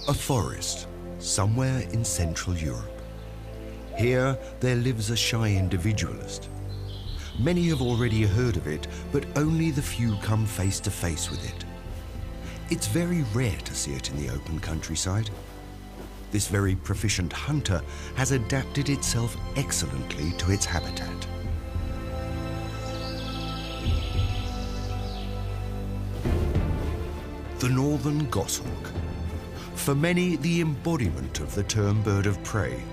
A forest, somewhere in Central Europe. Here, there lives a shy individualist. Many have already heard of it, but only the few come face to face with it. It's very rare to see it in the open countryside. This very proficient hunter has adapted itself excellently to its habitat. The northern goshawk. For many, the embodiment of the term bird of prey.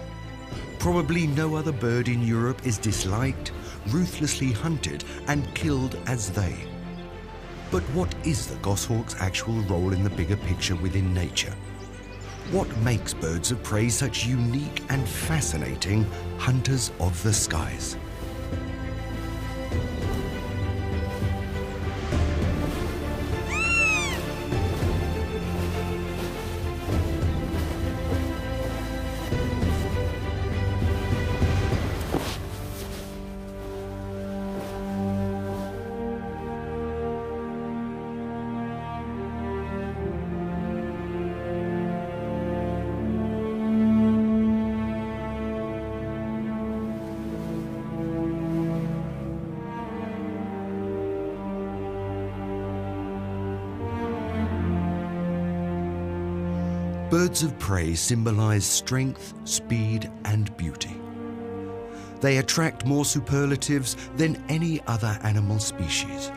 Probably no other bird in Europe is disliked, ruthlessly hunted, and killed as they. But what is the goshawk's actual role in the bigger picture within nature? What makes birds of prey such unique and fascinating hunters of the skies? Birds of prey symbolize strength, speed, and beauty. They attract more superlatives than any other animal species.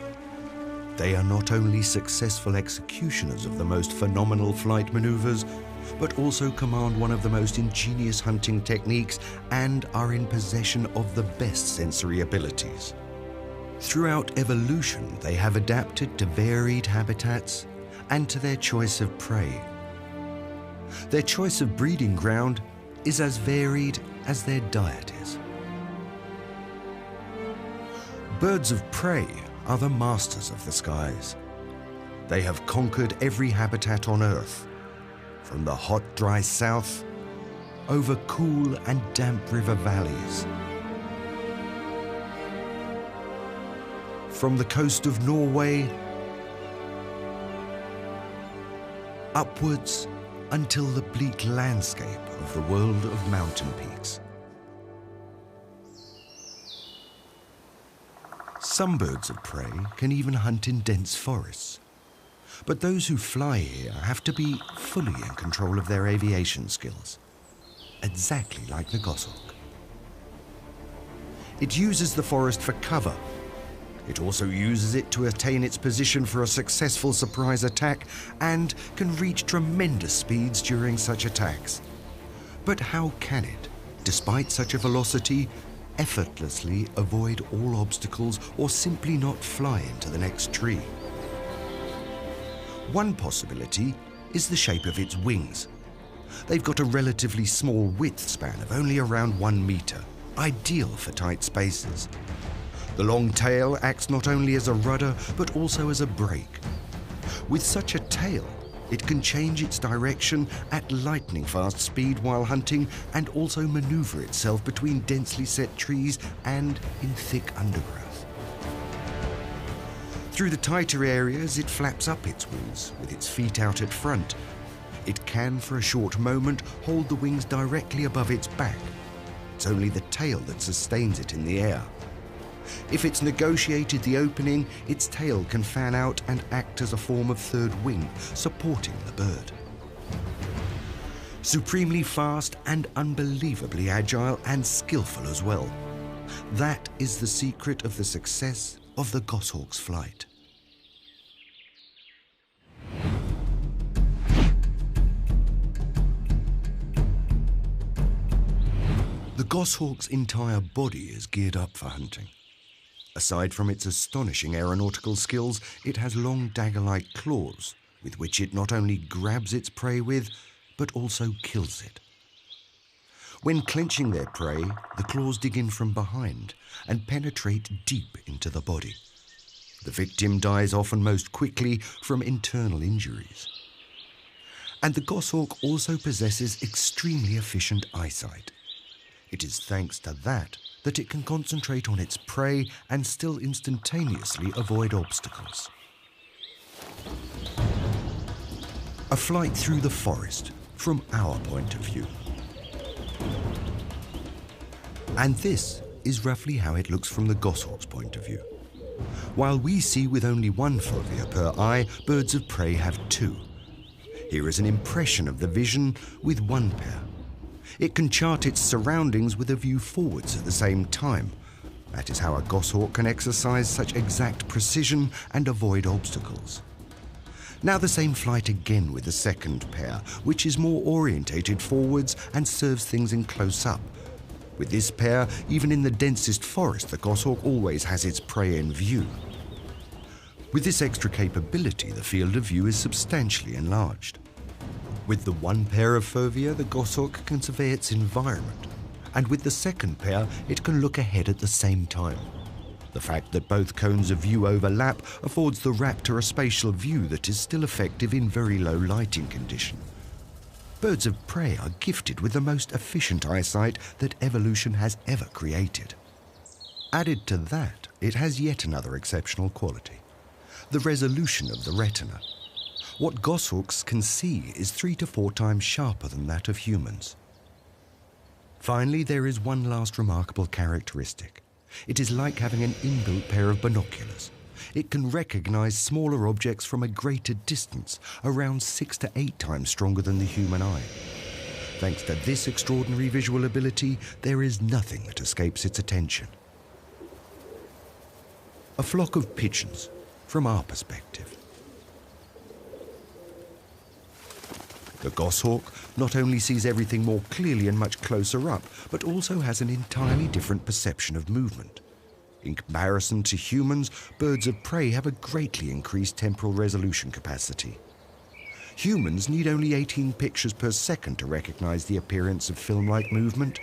They are not only successful executioners of the most phenomenal flight maneuvers, but also command one of the most ingenious hunting techniques and are in possession of the best sensory abilities. Throughout evolution, they have adapted to varied habitats and to their choice of prey. Their choice of breeding ground is as varied as their diet is. Birds of prey are the masters of the skies. They have conquered every habitat on Earth, from the hot, dry south over cool and damp river valleys. From the coast of Norway upwards until the bleak landscape of the world of mountain peaks. Some birds of prey can even hunt in dense forests. But those who fly here have to be fully in control of their aviation skills, exactly like the goshawk. It uses the forest for cover. It also uses it to attain its position for a successful surprise attack and can reach tremendous speeds during such attacks. But how can it, despite such a velocity, effortlessly avoid all obstacles or simply not fly into the next tree? One possibility is the shape of its wings. They've got a relatively small width span of only around 1 meter, ideal for tight spaces. The long tail acts not only as a rudder, but also as a brake. With such a tail, it can change its direction at lightning-fast speed while hunting and also maneuver itself between densely set trees and in thick undergrowth. Through the tighter areas, it flaps up its wings with its feet out at front. It can, for a short moment, hold the wings directly above its back. It's only the tail that sustains it in the air. If it's negotiated the opening, its tail can fan out and act as a form of third wing, supporting the bird. Supremely fast and unbelievably agile and skillful as well. That is the secret of the success of the goshawk's flight. The goshawk's entire body is geared up for hunting. Aside from its astonishing aeronautical skills, it has long dagger-like claws with which it not only grabs its prey with, but also kills it. When clenching their prey, the claws dig in from behind and penetrate deep into the body. The victim dies often most quickly from internal injuries. And the goshawk also possesses extremely efficient eyesight. It is thanks to that it can concentrate on its prey and still instantaneously avoid obstacles. A flight through the forest, from our point of view. And this is roughly how it looks from the goshawk's point of view. While we see with only one fovea per eye, birds of prey have two. Here is an impression of the vision with one pair. It can chart its surroundings with a view forwards at the same time. That is how a goshawk can exercise such exact precision and avoid obstacles. Now the same flight again with the second pair, which is more orientated forwards and serves things in close-up. With this pair, even in the densest forest, the goshawk always has its prey in view. With this extra capability, the field of view is substantially enlarged. With the one pair of fovea, the goshawk can survey its environment, and with the second pair, it can look ahead at the same time. The fact that both cones of view overlap affords the raptor a spatial view that is still effective in very low lighting condition. Birds of prey are gifted with the most efficient eyesight that evolution has ever created. Added to that, it has yet another exceptional quality: the resolution of the retina. What goshawks can see is 3 to 4 times sharper than that of humans. Finally, there is one last remarkable characteristic. It is like having an inbuilt pair of binoculars. It can recognize smaller objects from a greater distance, around 6 to 8 times stronger than the human eye. Thanks to this extraordinary visual ability, there is nothing that escapes its attention. A flock of pigeons, from our perspective. The goshawk not only sees everything more clearly and much closer up, but also has an entirely different perception of movement. In comparison to humans, birds of prey have a greatly increased temporal resolution capacity. Humans need only 18 pictures per second to recognize the appearance of film-like movement.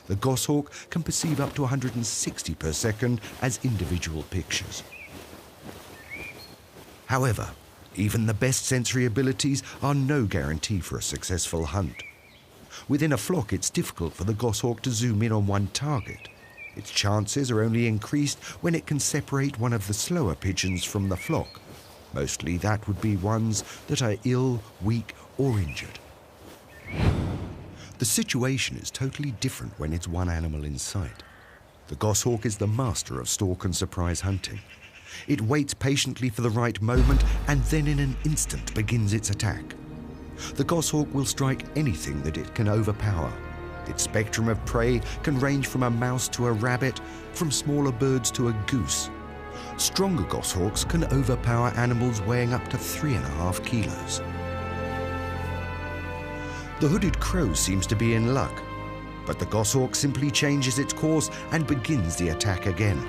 The goshawk can perceive up to 160 per second as individual pictures. However, even the best sensory abilities are no guarantee for a successful hunt. Within a flock, it's difficult for the goshawk to zoom in on one target. Its chances are only increased when it can separate one of the slower pigeons from the flock. Mostly that would be ones that are ill, weak, or injured. The situation is totally different when it's one animal in sight. The goshawk is the master of stalk and surprise hunting. It waits patiently for the right moment and then in an instant begins its attack. The goshawk will strike anything that it can overpower. Its spectrum of prey can range from a mouse to a rabbit, from smaller birds to a goose. Stronger goshawks can overpower animals weighing up to 3.5 kilos. The hooded crow seems to be in luck, but the goshawk simply changes its course and begins the attack again.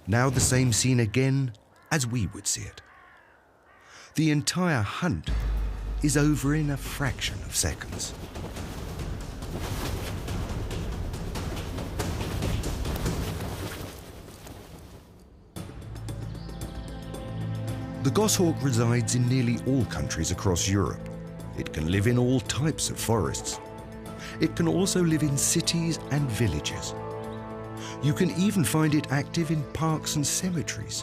Now the same scene again as we would see it. The entire hunt is over in a fraction of seconds. The goshawk resides in nearly all countries across Europe. It can live in all types of forests. It can also live in cities and villages. You can even find it active in parks and cemeteries.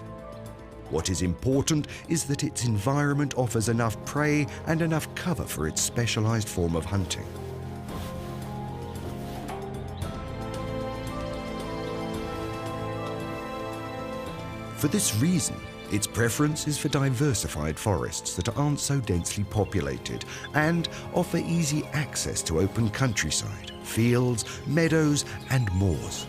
What is important is that its environment offers enough prey and enough cover for its specialized form of hunting. For this reason, its preference is for diversified forests that aren't so densely populated and offer easy access to open countryside, fields, meadows, and moors.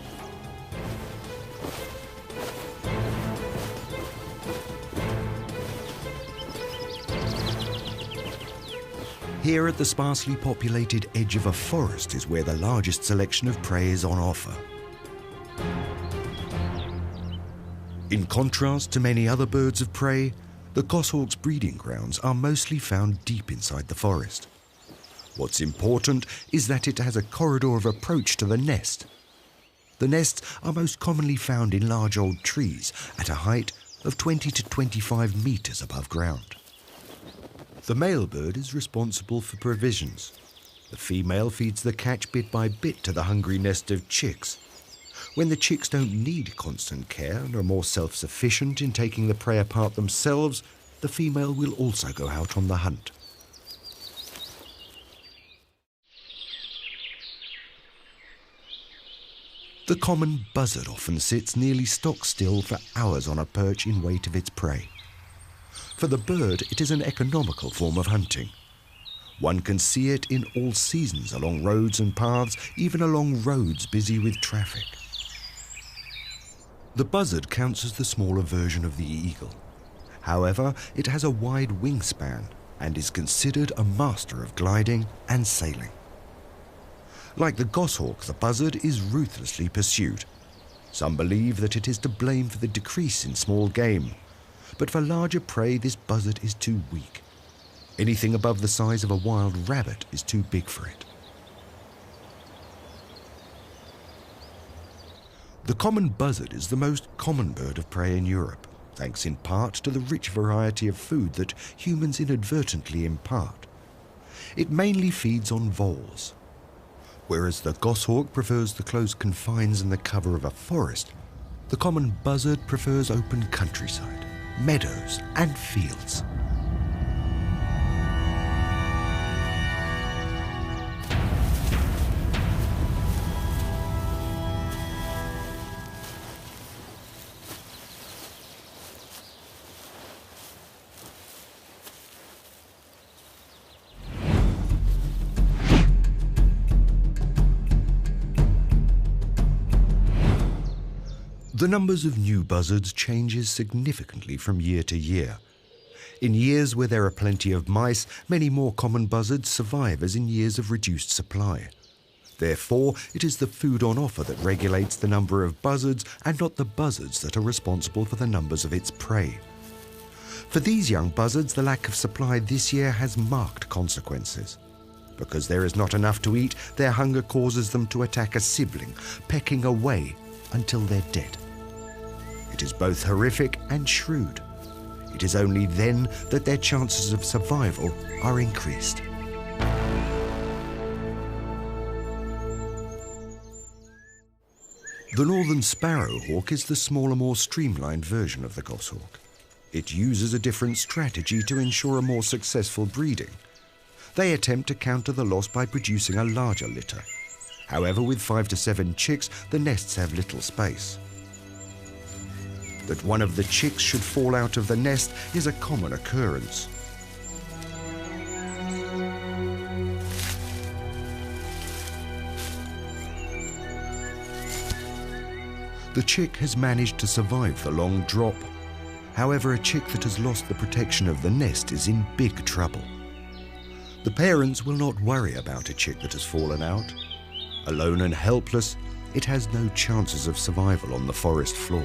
Here at the sparsely populated edge of a forest is where the largest selection of prey is on offer. In contrast to many other birds of prey, the goshawk's breeding grounds are mostly found deep inside the forest. What's important is that it has a corridor of approach to the nest. The nests are most commonly found in large old trees at a height of 20 to 25 meters above ground. The male bird is responsible for provisions. The female feeds the catch bit by bit to the hungry nest of chicks. When the chicks don't need constant care and are more self-sufficient in taking the prey apart themselves, the female will also go out on the hunt. The common buzzard often sits nearly stock still for hours on a perch in wait of its prey. For the bird, it is an economical form of hunting. One can see it in all seasons along roads and paths, even along roads busy with traffic. The buzzard counts as the smaller version of the eagle. However, it has a wide wingspan and is considered a master of gliding and sailing. Like the goshawk, the buzzard is ruthlessly pursued. Some believe that it is to blame for the decrease in small game, but for larger prey this buzzard is too weak. Anything above the size of a wild rabbit is too big for it. The common buzzard is the most common bird of prey in Europe, thanks in part to the rich variety of food that humans inadvertently impart. It mainly feeds on voles. Whereas the goshawk prefers the close confines and the cover of a forest, the common buzzard prefers open countryside, meadows and fields. The numbers of new buzzards changes significantly from year to year. In years where there are plenty of mice, many more common buzzards survive as in years of reduced supply. Therefore, it is the food on offer that regulates the number of buzzards and not the buzzards that are responsible for the numbers of its prey. For these young buzzards, the lack of supply this year has marked consequences. Because there is not enough to eat, their hunger causes them to attack a sibling, pecking away until they're dead. It is both horrific and shrewd. It is only then that their chances of survival are increased. The northern sparrowhawk is the smaller, more streamlined version of the goshawk. It uses a different strategy to ensure a more successful breeding. They attempt to counter the loss by producing a larger litter. However, with 5 to 7 chicks, the nests have little space. That one of the chicks should fall out of the nest is a common occurrence. The chick has managed to survive the long drop. However, a chick that has lost the protection of the nest is in big trouble. The parents will not worry about a chick that has fallen out. Alone and helpless, it has no chances of survival on the forest floor.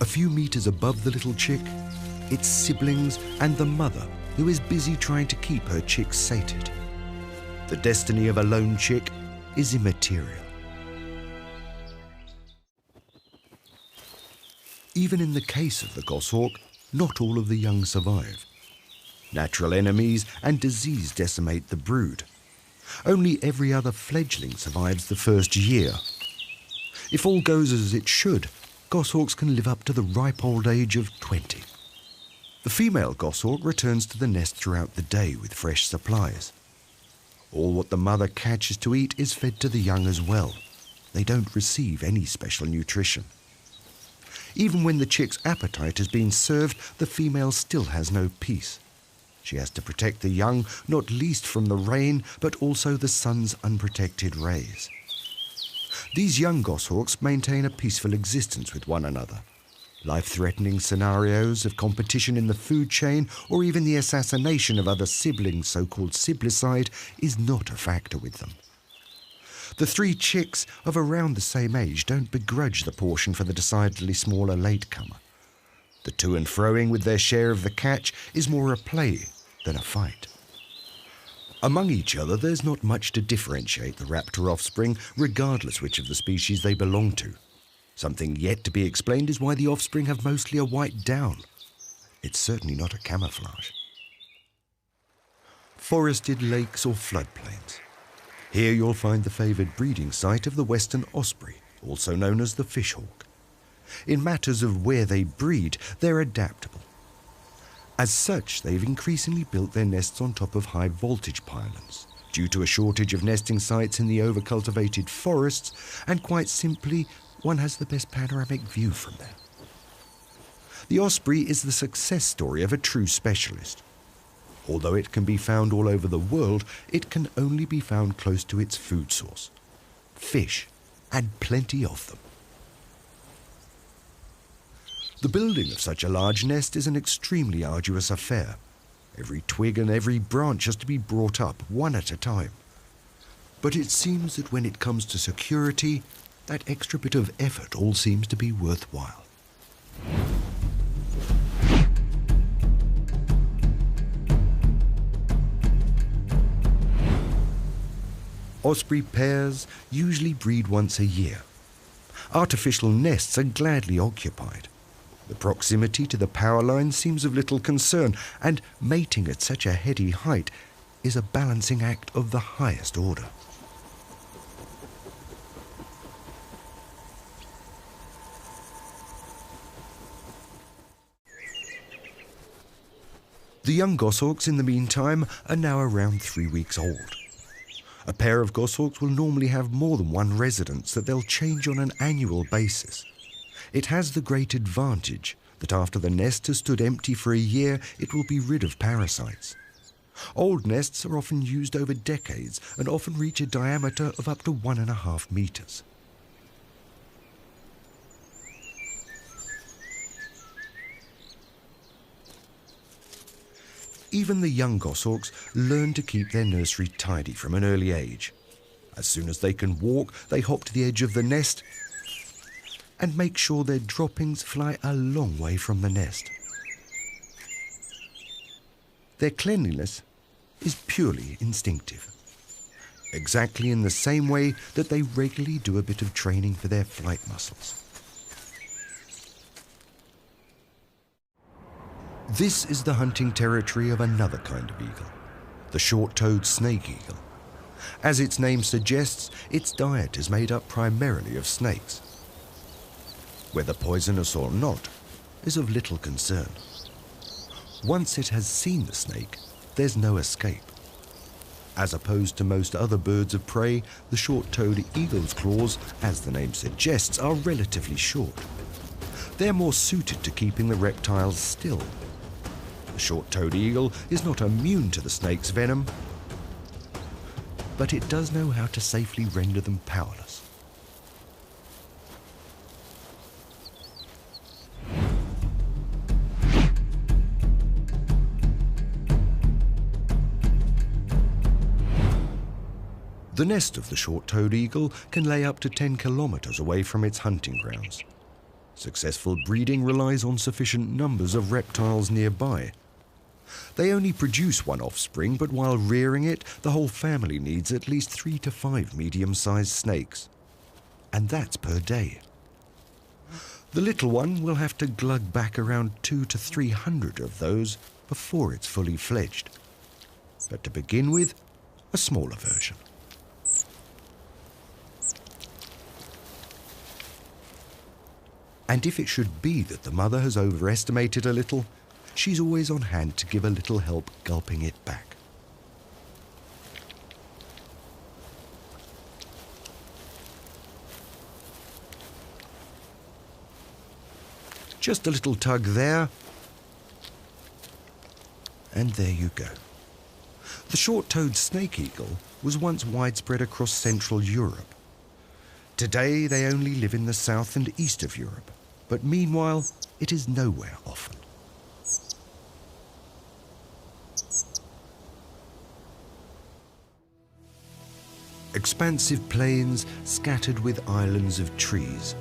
A few meters above the little chick, its siblings and the mother, who is busy trying to keep her chicks sated. The destiny of a lone chick is immaterial. Even in the case of the goshawk, not all of the young survive. Natural enemies and disease decimate the brood. Only every other fledgling survives the first year. If all goes as it should, goshawks can live up to the ripe old age of 20. The female goshawk returns to the nest throughout the day with fresh supplies. All what the mother catches to eat is fed to the young as well. They don't receive any special nutrition. Even when the chick's appetite has been served, the female still has no peace. She has to protect the young, not least from the rain, but also the sun's unprotected rays. These young goshawks maintain a peaceful existence with one another. Life-threatening scenarios of competition in the food chain or even the assassination of other siblings, so-called siblicide, is not a factor with them. The 3 chicks of around the same age don't begrudge the portion for the decidedly smaller latecomer. The to and froing with their share of the catch is more a play than a fight. Among each other, there's not much to differentiate the raptor offspring, regardless which of the species they belong to. Something yet to be explained is why the offspring have mostly a white down. It's certainly not a camouflage. Forested lakes or floodplains. Here you'll find the favoured breeding site of the western osprey, also known as the fishhawk. In matters of where they breed, they're adaptable. As such, they've increasingly built their nests on top of high-voltage pylons, due to a shortage of nesting sites in the overcultivated forests, and quite simply, one has the best panoramic view from there. The osprey is the success story of a true specialist. Although it can be found all over the world, it can only be found close to its food source: fish, and plenty of them. The building of such a large nest is an extremely arduous affair. Every twig and every branch has to be brought up one at a time. But it seems that when it comes to security, that extra bit of effort all seems to be worthwhile. Osprey pairs usually breed once a year. Artificial nests are gladly occupied. The proximity to the power line seems of little concern, and mating at such a heady height is a balancing act of the highest order. The young goshawks, in the meantime, are now around 3 weeks old. A pair of goshawks will normally have more than one residence that they'll change on an annual basis. It has the great advantage that after the nest has stood empty for a year, it will be rid of parasites. Old nests are often used over decades and often reach a diameter of up to 1.5 meters. Even the young goshawks learn to keep their nursery tidy from an early age. As soon as they can walk, they hop to the edge of the nest and make sure their droppings fly a long way from the nest. Their cleanliness is purely instinctive, exactly in the same way that they regularly do a bit of training for their flight muscles. This is the hunting territory of another kind of eagle, the short-toed snake eagle. As its name suggests, its diet is made up primarily of snakes. Whether poisonous or not is of little concern. Once it has seen the snake, there's no escape. As opposed to most other birds of prey, the short-toed eagle's claws, as the name suggests, are relatively short. They're more suited to keeping the reptiles still. The short-toed eagle is not immune to the snake's venom, but it does know how to safely render them powerless. The nest of the short-toed eagle can lay up to 10 kilometers away from its hunting grounds. Successful breeding relies on sufficient numbers of reptiles nearby. They only produce one offspring, but while rearing it, the whole family needs at least 3 to 5 medium-sized snakes. And that's per day. The little one will have to glug back around 200 to 300 of those before it's fully fledged. But to begin with, a smaller version. And if it should be that the mother has overestimated a little, she's always on hand to give a little help gulping it back. Just a little tug there, and there you go. The short-toed snake eagle was once widespread across Central Europe. Today they only live in the south and east of Europe, but meanwhile it is nowhere often. Expansive plains scattered with islands of trees,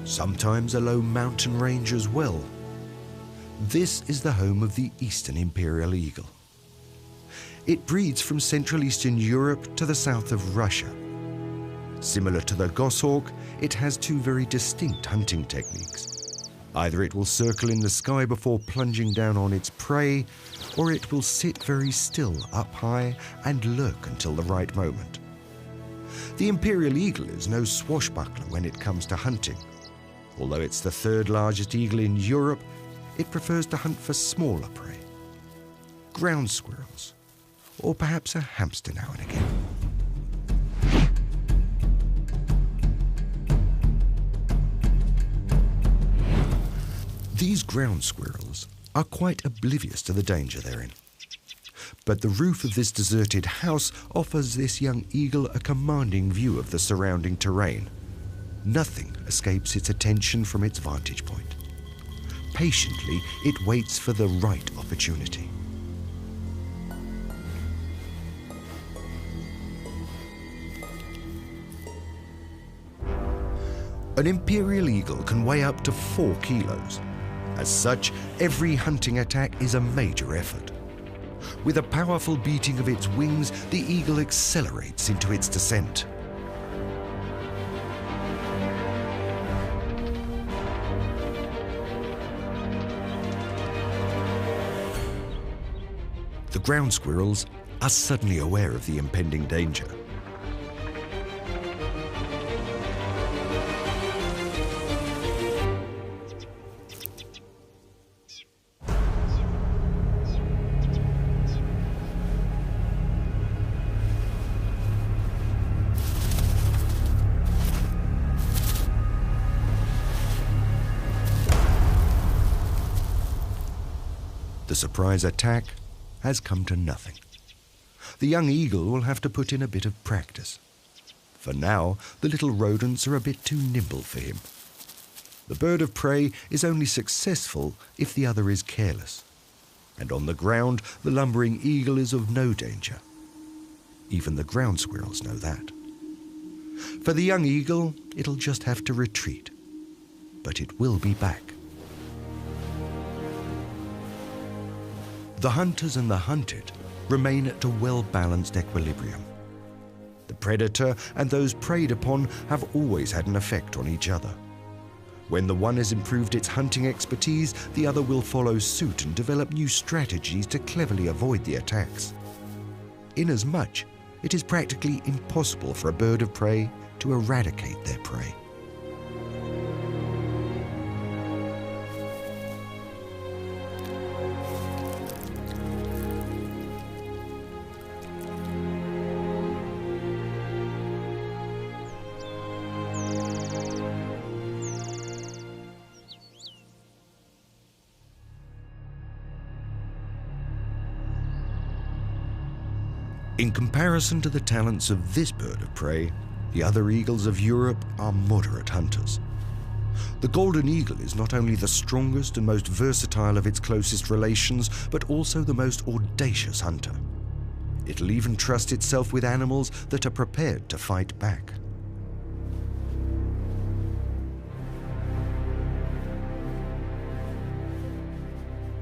sometimes a low mountain range as well. This is the home of the eastern imperial eagle. It breeds from Central Eastern Europe to the south of Russia. Similar to the goshawk, it has two very distinct hunting techniques. Either it will circle in the sky before plunging down on its prey, or it will sit very still up high and lurk until the right moment. The imperial eagle is no swashbuckler when it comes to hunting. Although it's the third largest eagle in Europe, it prefers to hunt for smaller prey. Ground squirrels, or perhaps a hamster now and again. These ground squirrels are quite oblivious to the danger they're in. But the roof of this deserted house offers this young eagle a commanding view of the surrounding terrain. Nothing escapes its attention from its vantage point. Patiently, it waits for the right opportunity. An imperial eagle can weigh up to 4 kilos. As such, every hunting attack is a major effort. With a powerful beating of its wings, the eagle accelerates into its descent. The ground squirrels are suddenly aware of the impending danger. The surprise attack has come to nothing. The young eagle will have to put in a bit of practice. For now, the little rodents are a bit too nimble for him. The bird of prey is only successful if the other is careless. And on the ground, the lumbering eagle is of no danger. Even the ground squirrels know that. For the young eagle, it'll just have to retreat. But it will be back. The hunters and the hunted remain at a well-balanced equilibrium. The predator and those preyed upon have always had an effect on each other. When the one has improved its hunting expertise, the other will follow suit and develop new strategies to cleverly avoid the attacks. Inasmuch, it is practically impossible for a bird of prey to eradicate their prey. In comparison to the talents of this bird of prey, the other eagles of Europe are moderate hunters. The golden eagle is not only the strongest and most versatile of its closest relations, but also the most audacious hunter. It'll even trust itself with animals that are prepared to fight back.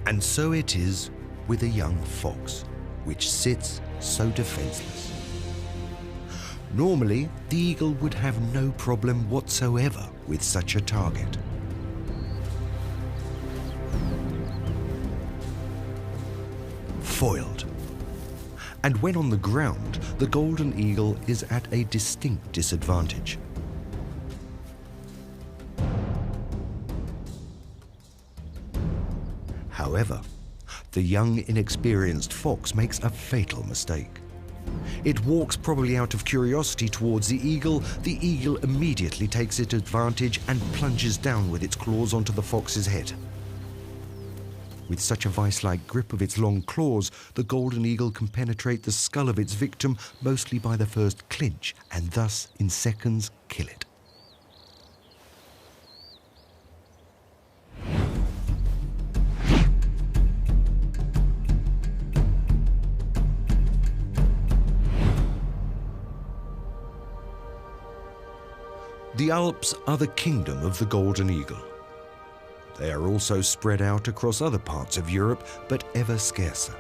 And so it is with a young fox, which sits so defenseless. Normally, the eagle would have no problem whatsoever with such a target. Foiled. And when on the ground, the golden eagle is at a distinct disadvantage. However, the young, inexperienced fox makes a fatal mistake. It walks probably out of curiosity towards the eagle immediately takes its advantage and plunges down with its claws onto the fox's head. With such a vice-like grip of its long claws, the golden eagle can penetrate the skull of its victim mostly by the first clinch and thus, in seconds, kill it. The Alps are the kingdom of the golden eagle. They are also spread out across other parts of Europe, but ever scarcer.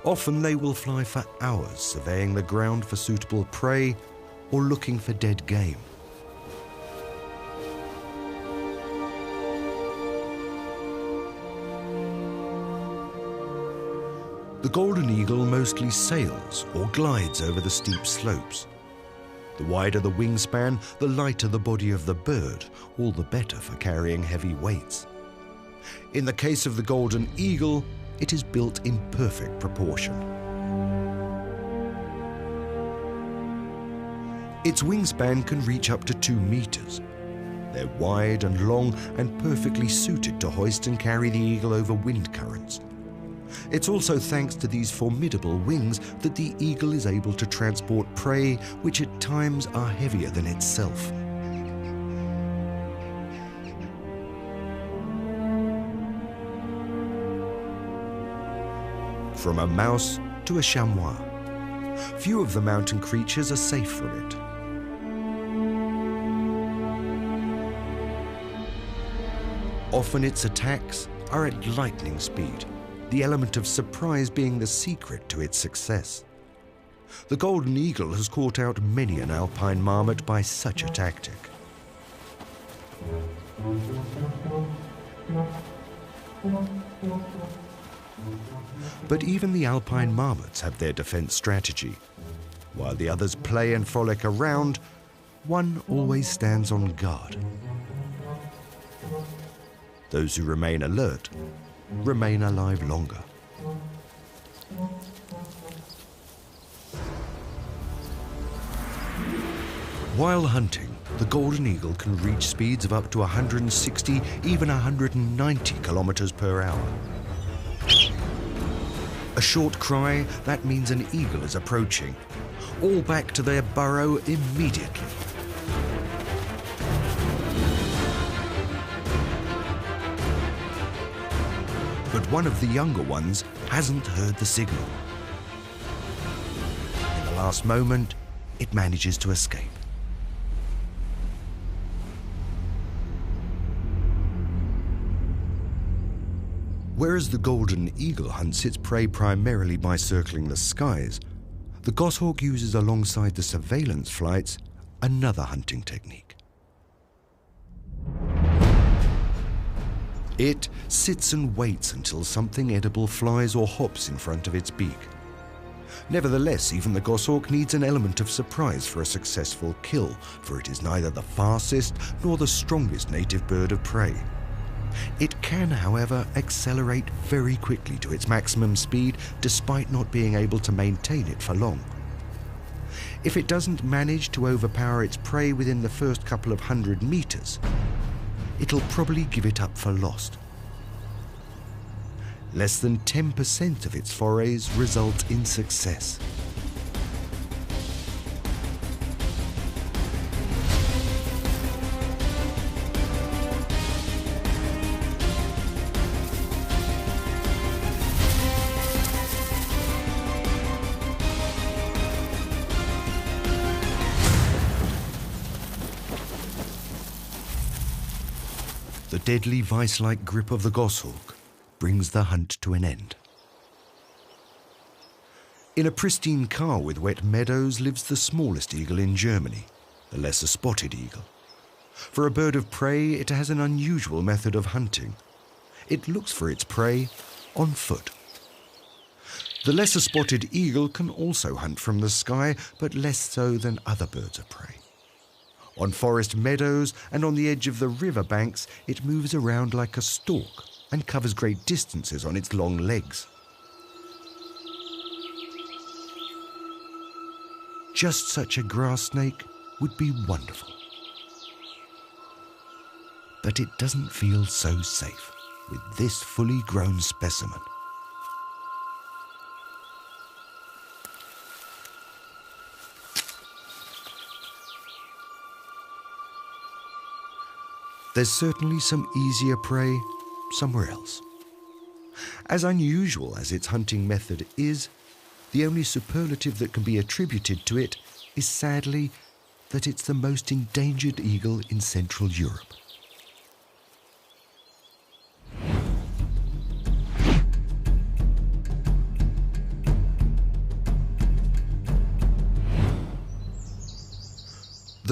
Often they will fly for hours, surveying the ground for suitable prey or looking for dead game. The golden eagle mostly sails or glides over the steep slopes. The wider the wingspan, the lighter the body of the bird, all the better for carrying heavy weights. In the case of the golden eagle, it is built in perfect proportion. Its wingspan can reach up to 2 meters. They're wide and long and perfectly suited to hoist and carry the eagle over wind currents. It's also thanks to these formidable wings that the eagle is able to transport prey which at times are heavier than itself. From a mouse to a chamois, few of the mountain creatures are safe from it. Often its attacks are at lightning speed, the element of surprise being the secret to its success. The golden eagle has caught out many an alpine marmot by such a tactic. But even the alpine marmots have their defense strategy. While the others play and frolic around, one always stands on guard. Those who remain alert remain alive longer. While hunting, the golden eagle can reach speeds of up to 160, even 190 kilometers per hour. A short cry, that means an eagle is approaching. All back to their burrow immediately. But one of the younger ones hasn't heard the signal. In the last moment, it manages to escape. Whereas the golden eagle hunts its prey primarily by circling the skies, the goshawk uses alongside the surveillance flights another hunting technique. It sits and waits until something edible flies or hops in front of its beak. Nevertheless, even the goshawk needs an element of surprise for a successful kill, for it is neither the fastest nor the strongest native bird of prey. It can, however, accelerate very quickly to its maximum speed despite not being able to maintain it for long. If it doesn't manage to overpower its prey within the first couple of 100 meters, it'll probably give it up for lost. Less than 10% of its forays result in success. The deadly vice-like grip of the goshawk brings the hunt to an end. In a pristine carr with wet meadows lives the smallest eagle in Germany, the lesser spotted eagle. For a bird of prey, it has an unusual method of hunting. It looks for its prey on foot. The lesser spotted eagle can also hunt from the sky, but less so than other birds of prey. On forest meadows and on the edge of the river banks, it moves around like a stork and covers great distances on its long legs. Just such a grass snake would be wonderful. But it doesn't feel so safe with this fully grown specimen. There's certainly some easier prey somewhere else. As unusual as its hunting method is, the only superlative that can be attributed to it is sadly that it's the most endangered eagle in Central Europe.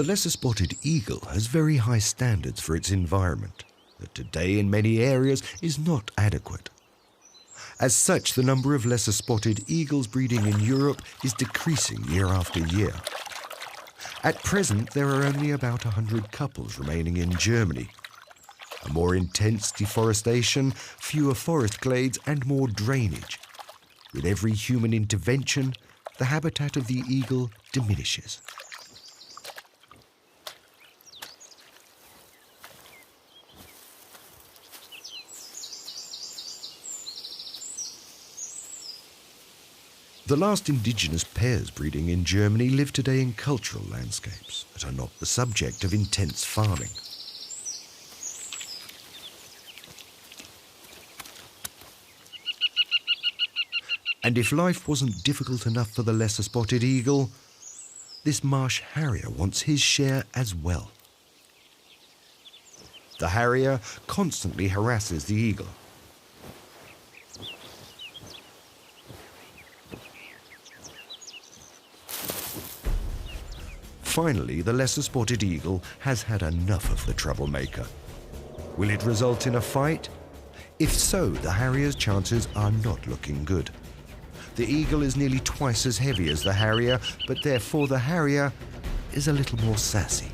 The lesser-spotted eagle has very high standards for its environment that today in many areas is not adequate. As such, the number of lesser-spotted eagles breeding in Europe is decreasing year after year. At present, there are only about 100 couples remaining in Germany. A more intense deforestation, fewer forest glades and more drainage. With every human intervention, the habitat of the eagle diminishes. The last indigenous pairs breeding in Germany live today in cultural landscapes that are not the subject of intense farming. And if life wasn't difficult enough for the lesser-spotted eagle, this marsh harrier wants his share as well. The harrier constantly harasses the eagle. Finally, the lesser-spotted eagle has had enough of the troublemaker. Will it result in a fight? If so, the harrier's chances are not looking good. The eagle is nearly twice as heavy as the harrier, but therefore the harrier is a little more sassy.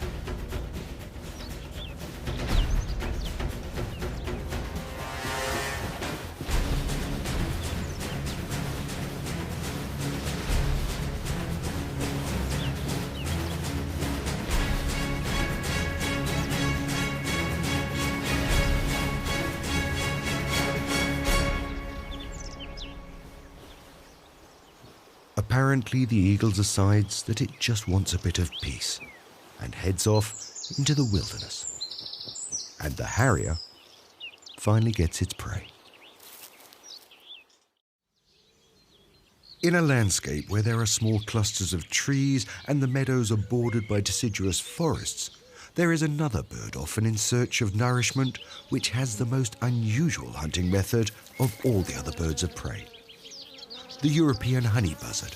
Apparently, the eagle decides that it just wants a bit of peace and heads off into the wilderness. And the harrier finally gets its prey. In a landscape where there are small clusters of trees and the meadows are bordered by deciduous forests, there is another bird often in search of nourishment which has the most unusual hunting method of all the other birds of prey. The European honey buzzard.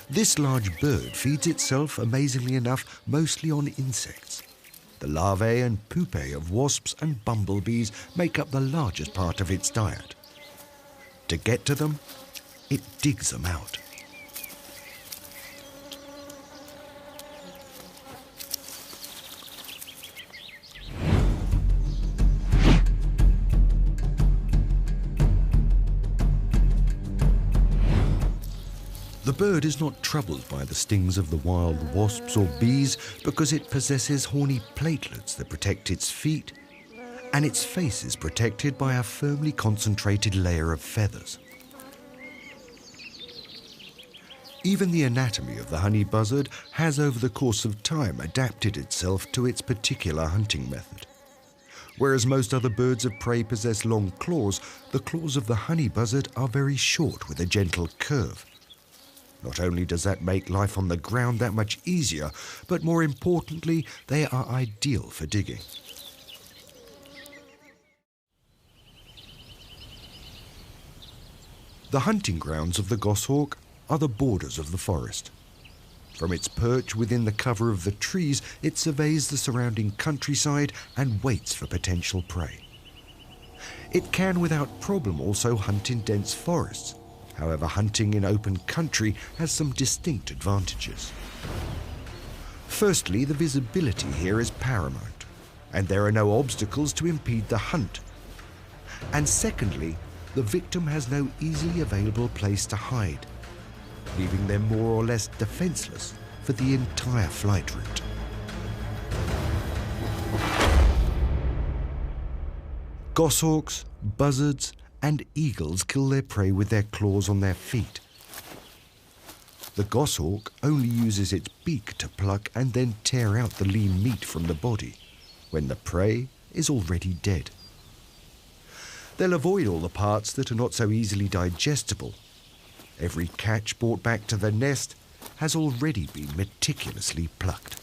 This large bird feeds itself, amazingly enough, mostly on insects. The larvae and pupae of wasps and bumblebees make up the largest part of its diet. To get to them, it digs them out. The bird is not troubled by the stings of the wild wasps or bees because it possesses horny platelets that protect its feet, and its face is protected by a firmly concentrated layer of feathers. Even the anatomy of the honey buzzard has over the course of time adapted itself to its particular hunting method. Whereas most other birds of prey possess long claws, the claws of the honey buzzard are very short with a gentle curve. Not only does that make life on the ground that much easier, but more importantly, they are ideal for digging. The hunting grounds of the goshawk are the borders of the forest. From its perch within the cover of the trees, it surveys the surrounding countryside and waits for potential prey. It can without problem also hunt in dense forests. However, hunting in open country has some distinct advantages. Firstly, the visibility here is paramount, and there are no obstacles to impede the hunt. And secondly, the victim has no easily available place to hide, leaving them more or less defenseless for the entire flight route. Goshawks, buzzards, and eagles kill their prey with their claws on their feet. The goshawk only uses its beak to pluck and then tear out the lean meat from the body, when the prey is already dead. They'll avoid all the parts that are not so easily digestible. Every catch brought back to the nest has already been meticulously plucked.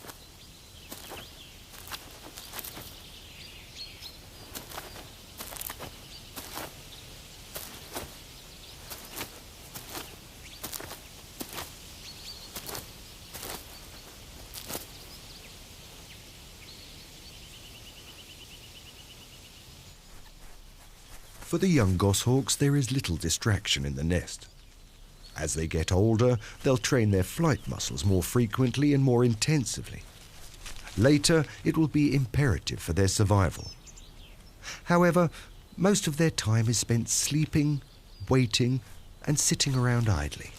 For the young goshawks, there is little distraction in the nest. As they get older, they'll train their flight muscles more frequently and more intensively. Later, it will be imperative for their survival. However, most of their time is spent sleeping, waiting, and sitting around idly.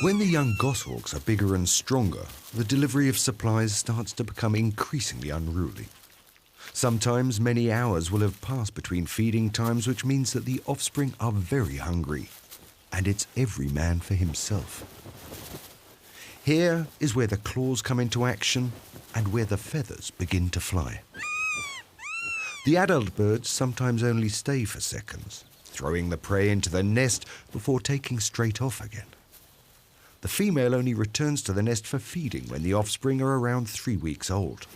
When the young goshawks are bigger and stronger, the delivery of supplies starts to become increasingly unruly. Sometimes many hours will have passed between feeding times, which means that the offspring are very hungry, and it's every man for himself. Here is where the claws come into action and where the feathers begin to fly. The adult birds sometimes only stay for seconds, throwing the prey into the nest before taking straight off again. The female only returns to the nest for feeding when the offspring are around 3 weeks old.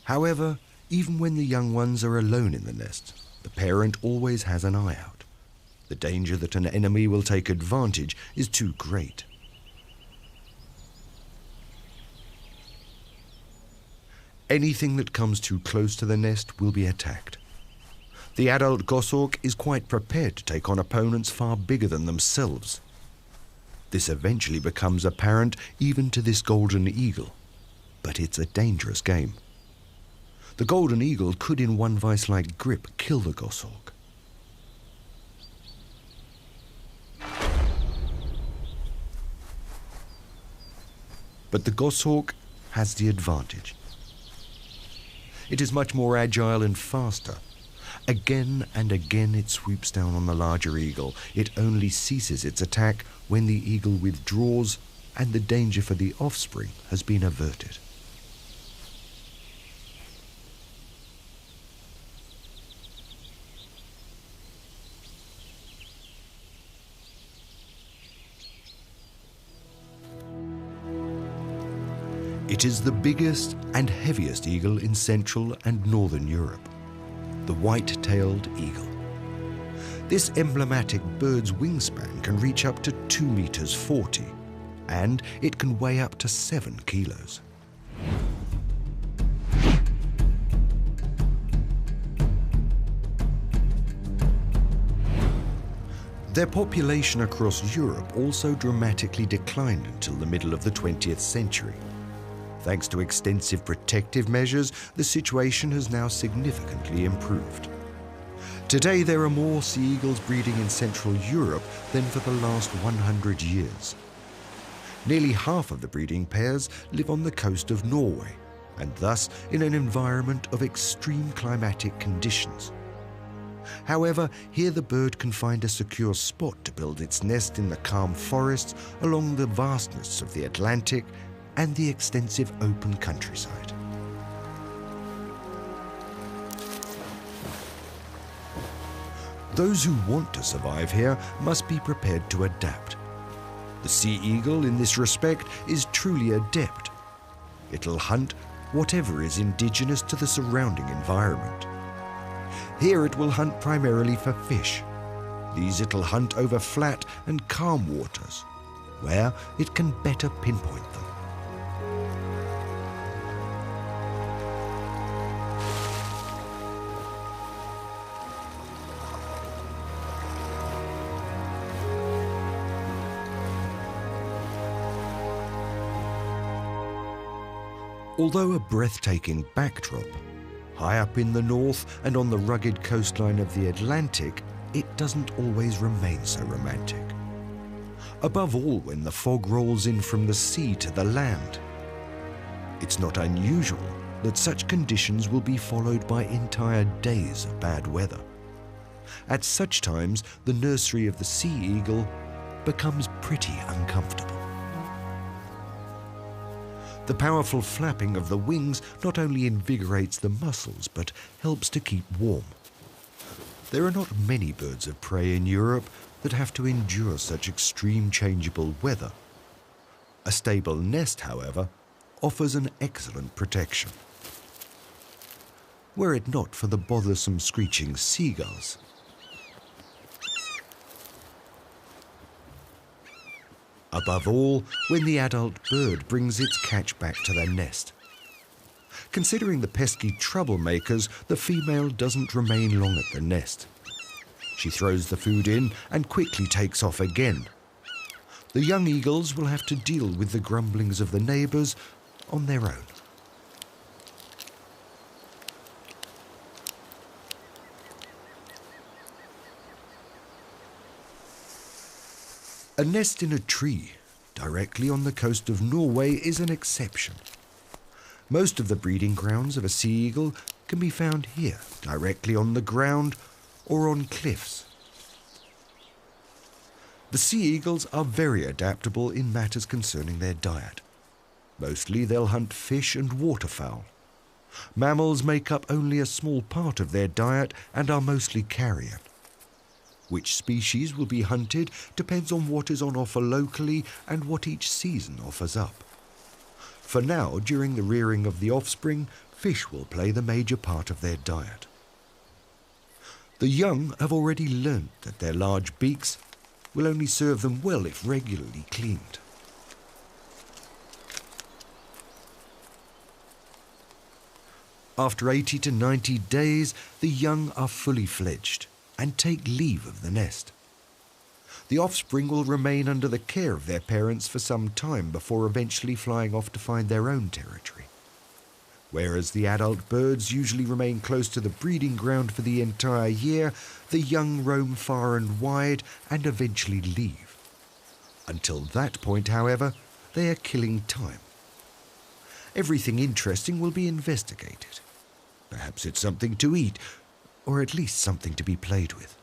However, even when the young ones are alone in the nest, the parent always has an eye out. The danger that an enemy will take advantage is too great. Anything that comes too close to the nest will be attacked. The adult goshawk is quite prepared to take on opponents far bigger than themselves. This eventually becomes apparent even to this golden eagle, but it's a dangerous game. The golden eagle could in one vice-like grip kill the goshawk. But the goshawk has the advantage. It is much more agile and faster. Again and again it swoops down on the larger eagle. It only ceases its attack when the eagle withdraws and the danger for the offspring has been averted. It is the biggest and heaviest eagle in Central and Northern Europe, the white-tailed eagle. This emblematic bird's wingspan can reach up to 2 meters 40, and it can weigh up to 7 kilos. Their population across Europe also dramatically declined until the middle of the 20th century. Thanks to extensive protective measures, the situation has now significantly improved. Today, there are more sea eagles breeding in Central Europe than for the last 100 years. Nearly half of the breeding pairs live on the coast of Norway, and thus in an environment of extreme climatic conditions. However, here the bird can find a secure spot to build its nest in the calm forests along the vastness of the Atlantic and the extensive open countryside. Those who want to survive here must be prepared to adapt. The sea eagle in this respect is truly adept. It'll hunt whatever is indigenous to the surrounding environment. Here it will hunt primarily for fish. These it'll hunt over flat and calm waters, where it can better pinpoint them. Although a breathtaking backdrop, high up in the north and on the rugged coastline of the Atlantic, it doesn't always remain so romantic. Above all when the fog rolls in from the sea to the land. It's not unusual that such conditions will be followed by entire days of bad weather. At such times, the nursery of the sea eagle becomes pretty uncomfortable. The powerful flapping of the wings not only invigorates the muscles, but helps to keep warm. There are not many birds of prey in Europe that have to endure such extreme changeable weather. A stable nest, however, offers an excellent protection. Were it not for the bothersome screeching seagulls. Above all, when the adult bird brings its catch back to their nest. Considering the pesky troublemakers, the female doesn't remain long at the nest. She throws the food in and quickly takes off again. The young eagles will have to deal with the grumblings of the neighbours on their own. A nest in a tree, directly on the coast of Norway, is an exception. Most of the breeding grounds of a sea eagle can be found here, directly on the ground or on cliffs. The sea eagles are very adaptable in matters concerning their diet. Mostly they'll hunt fish and waterfowl. Mammals make up only a small part of their diet and are mostly carrion. Which species will be hunted depends on what is on offer locally and what each season offers up. For now, during the rearing of the offspring, fish will play the major part of their diet. The young have already learnt that their large beaks will only serve them well if regularly cleaned. After 80 to 90 days, the young are fully fledged and take leave of the nest. The offspring will remain under the care of their parents for some time before eventually flying off to find their own territory. Whereas the adult birds usually remain close to the breeding ground for the entire year, the young roam far and wide and eventually leave. Until that point, however, they are killing time. Everything interesting will be investigated. Perhaps it's something to eat, or at least something to be played with.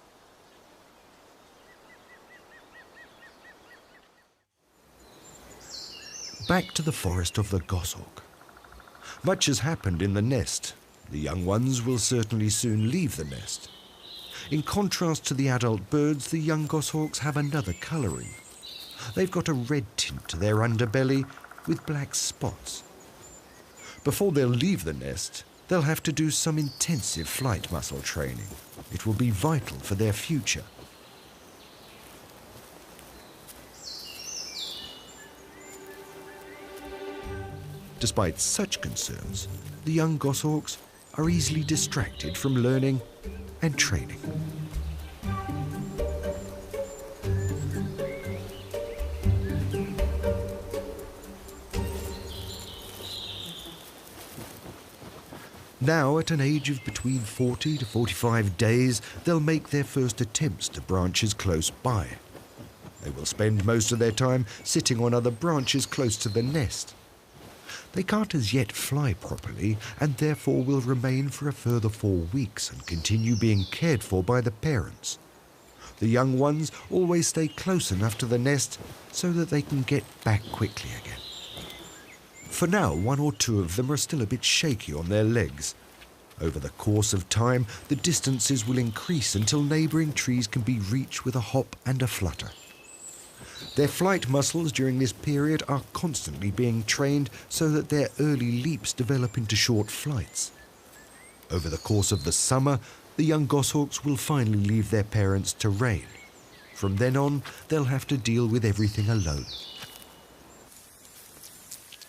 Back to the forest of the goshawk. Much has happened in the nest. The young ones will certainly soon leave the nest. In contrast to the adult birds, the young goshawks have another colouring. They've got a red tint to their underbelly with black spots. Before they'll leave the nest, they'll have to do some intensive flight muscle training. It will be vital for their future. Despite such concerns, the young goshawks are easily distracted from learning and training. Now, at an age of between 40 to 45 days, they'll make their first attempts to branches close by. They will spend most of their time sitting on other branches close to the nest. They can't as yet fly properly and therefore will remain for a further 4 weeks and continue being cared for by the parents. The young ones always stay close enough to the nest so that they can get back quickly again. For now, 1 or 2 of them are still a bit shaky on their legs. Over the course of time, the distances will increase until neighbouring trees can be reached with a hop and a flutter. Their flight muscles during this period are constantly being trained so that their early leaps develop into short flights. Over the course of the summer, the young goshawks will finally leave their parents' terrain. From then on, they'll have to deal with everything alone.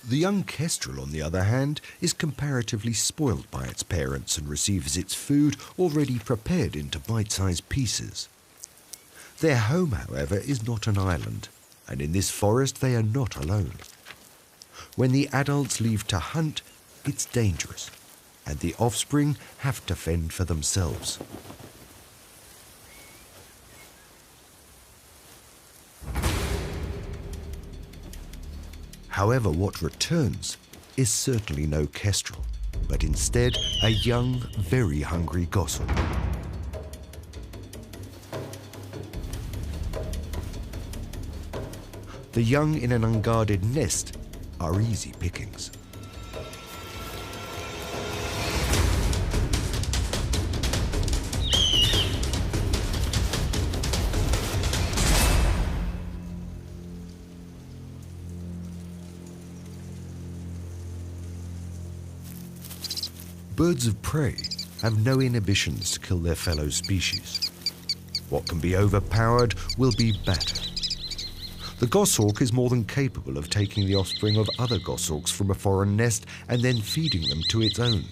The young kestrel, on the other hand, is comparatively spoiled by its parents and receives its food already prepared into bite-sized pieces. Their home, however, is not an island, and in this forest they are not alone. When the adults leave to hunt, it's dangerous, and the offspring have to fend for themselves. However, what returns is certainly no kestrel, but instead a young, very hungry goshawk. The young in an unguarded nest are easy pickings. Birds of prey have no inhibitions to kill their fellow species. What can be overpowered will be battered. The goshawk is more than capable of taking the offspring of other goshawks from a foreign nest and then feeding them to its own.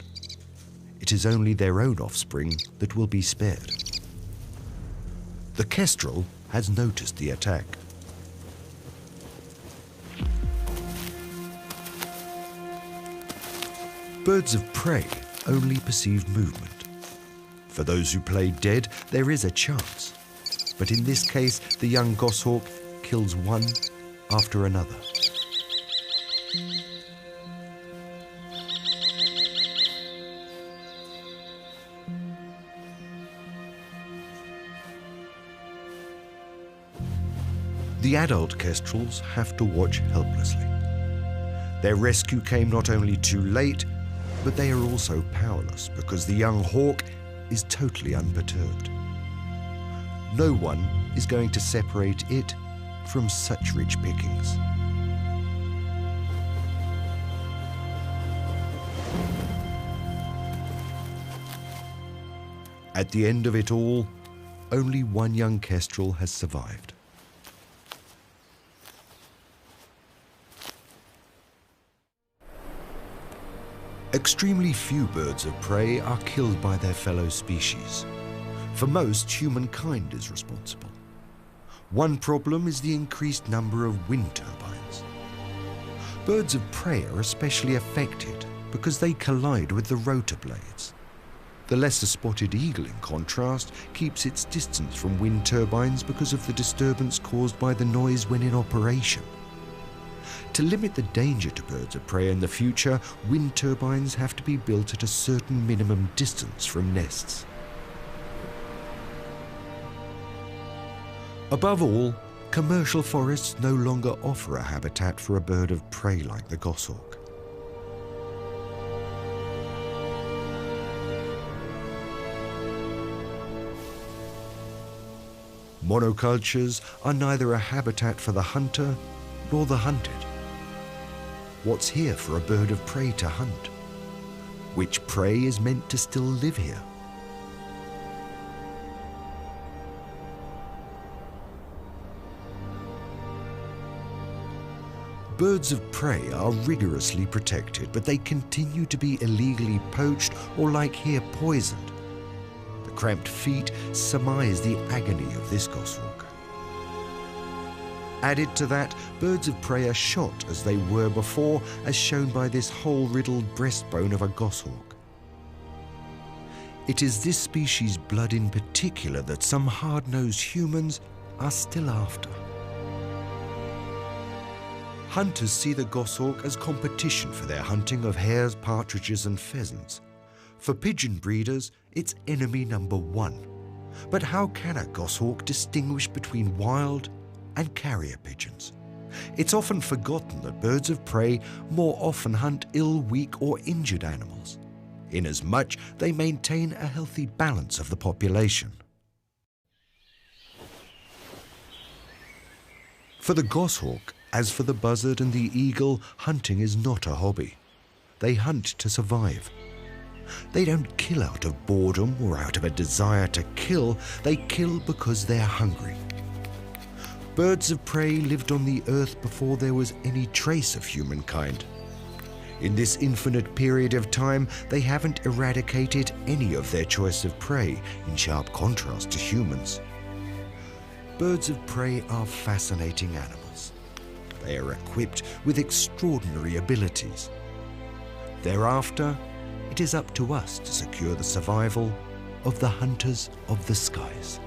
It is only their own offspring that will be spared. The kestrel has noticed the attack. Birds of prey only perceive movement. For those who play dead, there is a chance. But in this case, the young goshawk kills one after another. The adult kestrels have to watch helplessly. Their rescue came not only too late, but they are also powerless because the young hawk is totally unperturbed. No one is going to separate it from such rich pickings. At the end of it all, only one young kestrel has survived. Extremely few birds of prey are killed by their fellow species. For most, humankind is responsible. One problem is the increased number of wind turbines. Birds of prey are especially affected because they collide with the rotor blades. The lesser spotted eagle, in contrast, keeps its distance from wind turbines because of the disturbance caused by the noise when in operation. To limit the danger to birds of prey in the future, wind turbines have to be built at a certain minimum distance from nests. Above all, commercial forests no longer offer a habitat for a bird of prey like the goshawk. Monocultures are neither a habitat for the hunter nor the hunted. What's here for a bird of prey to hunt? Which prey is meant to still live here? Birds of prey are rigorously protected, but they continue to be illegally poached or, like here, poisoned. The cramped feet surmise the agony of this goshawk. Added to that, birds of prey are shot as they were before, as shown by this hole-riddled breastbone of a goshawk. It is this species' blood in particular that some hard-nosed humans are still after. Hunters see the goshawk as competition for their hunting of hares, partridges and pheasants. For pigeon breeders, it's enemy number one. But how can a goshawk distinguish between wild and carrier pigeons? It's often forgotten that birds of prey more often hunt ill, weak or injured animals, inasmuch they maintain a healthy balance of the population. For the goshawk, as for the buzzard and the eagle, hunting is not a hobby. They hunt to survive. They don't kill out of boredom or out of a desire to kill. They kill because they're hungry. Birds of prey lived on the earth before there was any trace of humankind. In this infinite period of time, they haven't eradicated any of their choice of prey, in sharp contrast to humans. Birds of prey are fascinating animals. They are equipped with extraordinary abilities. Thereafter, it is up to us to secure the survival of the hunters of the skies.